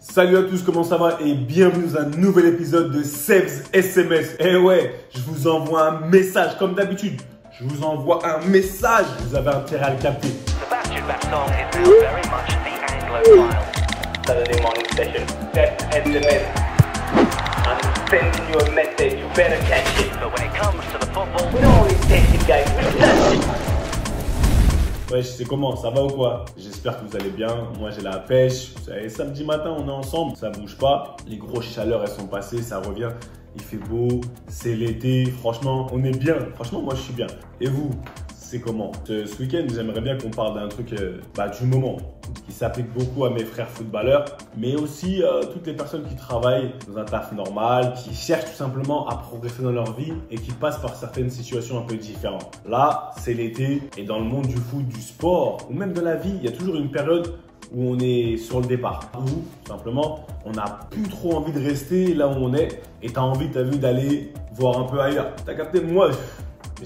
Salut à tous, comment ça va et bienvenue dans un nouvel épisode de Sevs SMS. Eh ouais, je vous envoie un message comme d'habitude. Je vous envoie un message, vous avez intérêt à le capter. Sebastian Vettel is now very much the Anglophile. Saturday morning session. Text SMS. I'm sending you a message. You better catch it. But when it comes to the football, We don't only take it, guys. We touch it. Ouais, je sais comment, ça va ou quoi? J'espère que vous allez bien. Moi, j'ai la pêche. Vous savez, samedi matin, on est ensemble. Ça bouge pas. Les grosses chaleurs, elles sont passées. Ça revient. Il fait beau. C'est l'été. Franchement, on est bien. Franchement, moi, je suis bien. Et vous, c'est comment? Ce week-end, j'aimerais bien qu'on parle d'un truc du moment qui s'applique beaucoup à mes frères footballeurs, mais aussi toutes les personnes qui travaillent dans un taf normal, qui cherchent tout simplement à progresser dans leur vie et qui passent par certaines situations un peu différentes. Là, c'est l'été et dans le monde du foot, du sport ou même de la vie, il y a toujours une période où on est sur le départ, où tout simplement on n'a plus trop envie de rester là où on est et tu as envie, d'aller voir un peu ailleurs. Tu as capté? Moi,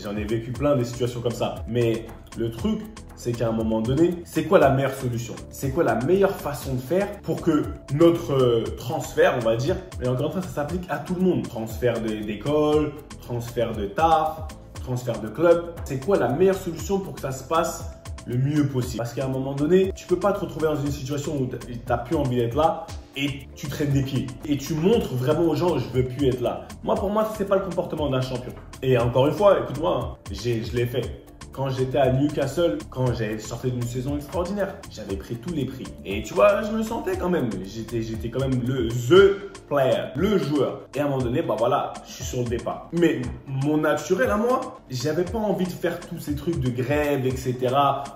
j'en ai vécu plein des situations comme ça. Mais le truc, c'est qu'à un moment donné, c'est quoi la meilleure solution? C'est quoi la meilleure façon de faire pour que notre transfert, on va dire, et encore une fois, ça s'applique à tout le monde. Transfert d'école, transfert de taf, transfert de club. C'est quoi la meilleure solution pour que ça se passe le mieux possible? Parce qu'à un moment donné, tu peux pas te retrouver dans une situation où tu n'as plus envie d'être là et tu traînes des pieds. Et tu montres vraiment aux gens, je veux plus être là. Moi, pour moi, c'est pas le comportement d'un champion. Et encore une fois, écoute-moi, je l'ai fait. Quand j'étais à Newcastle, quand j'ai sorti d'une saison extraordinaire, j'avais pris tous les prix. Et tu vois, je me sentais quand même, j'étais quand même the player, le joueur. Et à un moment donné, bah voilà, je suis sur le départ. Mais mon naturel à moi, j'avais pas envie de faire tous ces trucs de grève, etc.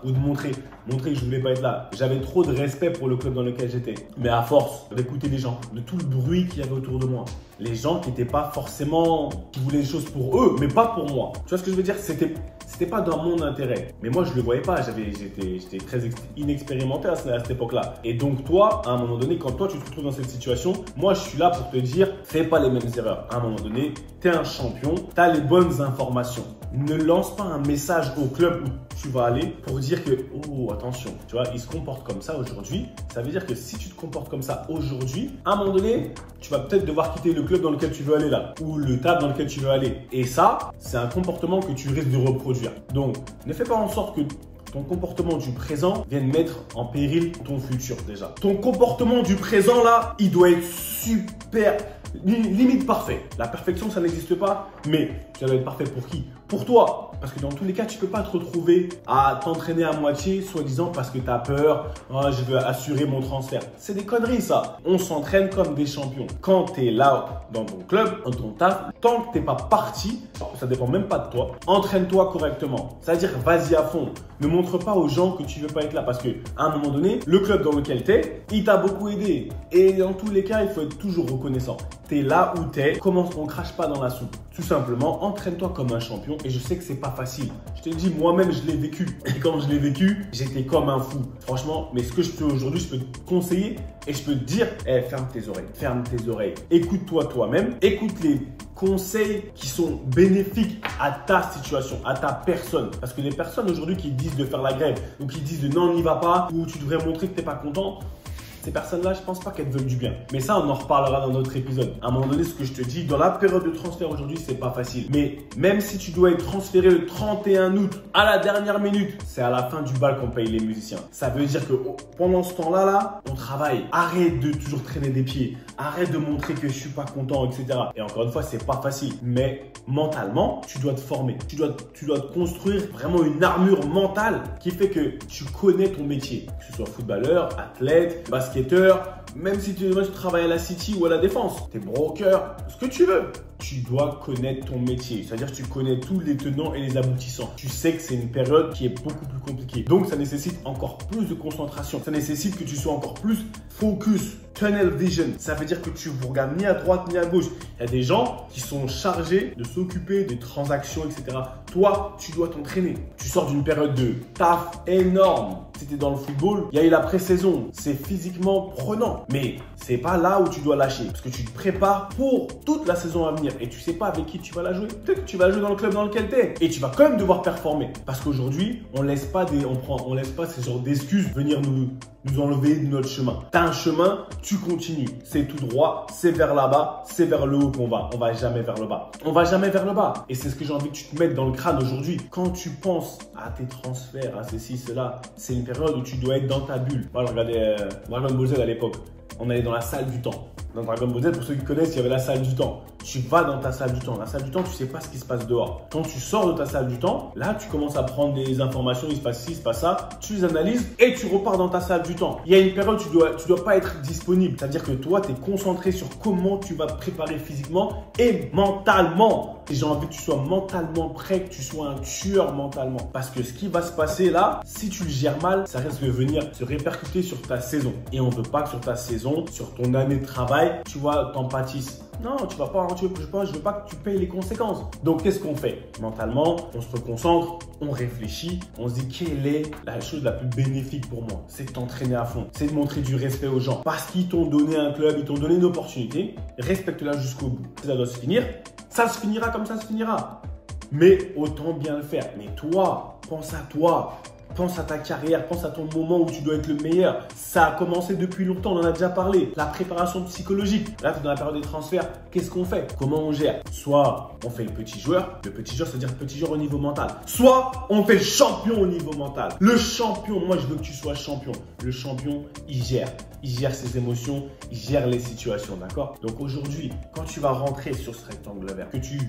ou de montrer que je voulais pas être là. J'avais trop de respect pour le club dans lequel j'étais. Mais à force d'écouter les gens, de tout le bruit qu'il y avait autour de moi, les gens qui n'étaient pas forcément, qui voulaient les choses pour eux, mais pas pour moi. Tu vois ce que je veux dire? C'était pas dans mon intérêt. Mais moi, je le voyais pas. J'étais très inexpérimenté à cette époque-là. Et donc, toi, à un moment donné, quand toi, tu te retrouves dans cette situation, moi, je suis là pour te dire, fais pas les mêmes erreurs. À un moment donné, tu es un champion, tu as les bonnes informations. Ne lance pas un message au club où tu vas aller pour dire que, oh, attention, tu vois, il se comporte comme ça aujourd'hui. Ça veut dire que si tu te comportes comme ça aujourd'hui, à un moment donné, tu vas peut-être devoir quitter le club dans lequel tu veux aller là, ou le taf dans lequel tu veux aller. Et ça, c'est un comportement que tu risques de reproduire. Donc, ne fais pas en sorte que ton comportement du présent vienne mettre en péril ton futur déjà. Ton comportement du présent là, il doit être super, limite parfait. La perfection, ça n'existe pas, mais ça doit être parfait pour qui? Pour toi. Parce que dans tous les cas, tu ne peux pas te retrouver à t'entraîner à moitié, soi-disant parce que tu as peur, oh, je veux assurer mon transfert. C'est des conneries ça. On s'entraîne comme des champions. Quand tu es là dans ton club, dans ton taf, tant que tu n'es pas parti, ça dépend même pas de toi, entraîne-toi correctement. C'est-à-dire, vas-y à fond. Ne montre pas aux gens que tu ne veux pas être là parce qu'à un moment donné, le club dans lequel tu es, il t'a beaucoup aidé. Et dans tous les cas, il faut être toujours reconnaissant. Tu es là où tu es, commence, on ne crache pas dans la soupe. Tout simplement, entraîne-toi comme un champion. Et je sais que c'est pas facile. Je te dis, moi-même, je l'ai vécu. Et quand je l'ai vécu, j'étais comme un fou. Franchement, mais ce que je peux aujourd'hui, je peux te conseiller et je peux te dire, ferme tes oreilles. Ferme tes oreilles. Écoute-toi toi-même. Écoute les conseils qui sont bénéfiques à ta situation, à ta personne. Parce que les personnes aujourd'hui qui disent de faire la grève ou qui disent de non, n'y va pas ou tu devrais montrer que tu n'es pas content, ces personnes-là, je pense pas qu'elles veulent du bien. Mais ça, on en reparlera dans notre épisode. À un moment donné, ce que je te dis, dans la période de transfert aujourd'hui, c'est pas facile. Mais même si tu dois être transféré le 31 août à la dernière minute, c'est à la fin du bal qu'on paye les musiciens. Ça veut dire que pendant ce temps-là, on travaille. Arrête de toujours traîner des pieds. Arrête de montrer que je suis pas content, etc. Et encore une fois, c'est pas facile. Mais mentalement, tu dois te former. Tu dois te construire vraiment une armure mentale qui fait que tu connais ton métier. Que ce soit footballeur, athlète, basketteur, même si tu travailles à la City ou à la Défense, tu es broker, ce que tu veux. Tu dois connaître ton métier. C'est-à-dire que tu connais tous les tenants et les aboutissants. Tu sais que c'est une période qui est beaucoup plus compliquée. Donc, ça nécessite encore plus de concentration. Ça nécessite que tu sois encore plus focus, tunnel vision. Ça veut dire que tu ne regardes ni à droite ni à gauche. Il y a des gens qui sont chargés de s'occuper des transactions, etc. Toi, tu dois t'entraîner. Tu sors d'une période de taf énorme. Si tu es dans le football, il y a eu la pré-saison. C'est physiquement prenant. Mais c'est pas là où tu dois lâcher. Parce que tu te prépares pour toute la saison à venir. Et tu sais pas avec qui tu vas la jouer. Peut-être que tu vas jouer dans le club dans lequel tu es. Et tu vas quand même devoir performer. Parce qu'aujourd'hui, on laisse pas ces genres d'excuses venir nous enlever de notre chemin. Tu as un chemin, tu continues. C'est tout droit, c'est vers là-bas, c'est vers le haut qu'on va. On va jamais vers le bas. On va jamais vers le bas. Et c'est ce que j'ai envie que tu te mettes dans le crâne aujourd'hui. Quand tu penses à tes transferts, à ceci, cela, c'est une période où tu dois être dans ta bulle. Moi, je regardais Dragon Ball Z à l'époque. On allait dans la salle du temps. Dans Dragon Ball Z, pour ceux qui connaissent, il y avait la salle du temps. Tu vas dans ta salle du temps. La salle du temps, tu sais pas ce qui se passe dehors. Quand tu sors de ta salle du temps, là, tu commences à prendre des informations, il se passe ci, il se passe ça. Tu les analyses et tu repars dans ta salle du temps. Il y a une période où tu dois pas être disponible. C'est-à-dire que toi, tu es concentré sur comment tu vas te préparer physiquement et mentalement. Et j'ai envie que tu sois mentalement prêt, que tu sois un tueur mentalement. Parce que ce qui va se passer là, si tu le gères mal, ça risque de venir se répercuter sur ta saison. Et on ne veut pas que sur ta saison, sur ton année de travail, tu vois, t'en pâtisses. Non, je veux pas que tu payes les conséquences. Donc, qu'est-ce qu'on fait? Mentalement, on se reconcentre, on réfléchit, on se dit quelle est la chose la plus bénéfique pour moi? C'est de t'entraîner à fond, c'est de montrer du respect aux gens. Parce qu'ils t'ont donné un club, ils t'ont donné une opportunité, respecte-la jusqu'au bout. Ça doit se finir, ça se finira comme ça se finira. Mais autant bien le faire. Mais toi, pense à toi. Pense à ta carrière, pense à ton moment où tu dois être le meilleur. Ça a commencé depuis longtemps, on en a déjà parlé. La préparation psychologique. Là, tu es dans la période des transferts. Qu'est-ce qu'on fait? Comment on gère? Soit on fait le petit joueur. Le petit joueur, c'est-à-dire le petit joueur au niveau mental. Soit on fait le champion au niveau mental. Le champion, moi, je veux que tu sois champion. Le champion, il gère. Il gère ses émotions, il gère les situations, d'accord? Donc aujourd'hui, quand tu vas rentrer sur ce rectangle vert, que tu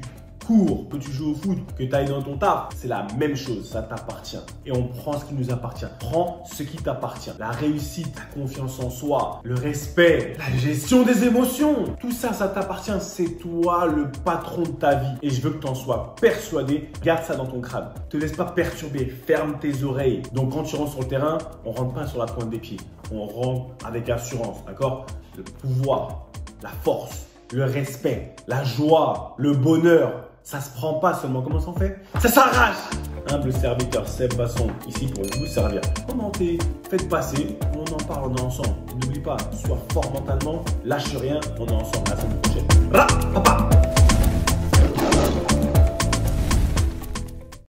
cours, que tu joues au foot, que tu ailles dans ton taf, c'est la même chose, ça t'appartient. Et on prend ce qui nous appartient. Prends ce qui t'appartient. La réussite, la confiance en soi, le respect, la gestion des émotions, tout ça, ça t'appartient. C'est toi le patron de ta vie. Et je veux que tu en sois persuadé. Garde ça dans ton crâne. Ne te laisse pas perturber. Ferme tes oreilles. Donc quand tu rentres sur le terrain, on ne rentre pas sur la pointe des pieds. On rentre avec assurance, d'accord? Le pouvoir, la force, le respect, la joie, le bonheur. Ça se prend pas seulement. Comment ça en fait? Ça s'arrache. Humble serviteur Seb Basson, ici pour vous servir. Commentez, faites passer, on en parle, on est ensemble. N'oublie pas, sois fort mentalement, lâche rien, on est ensemble. À la semaine prochaine. Papa.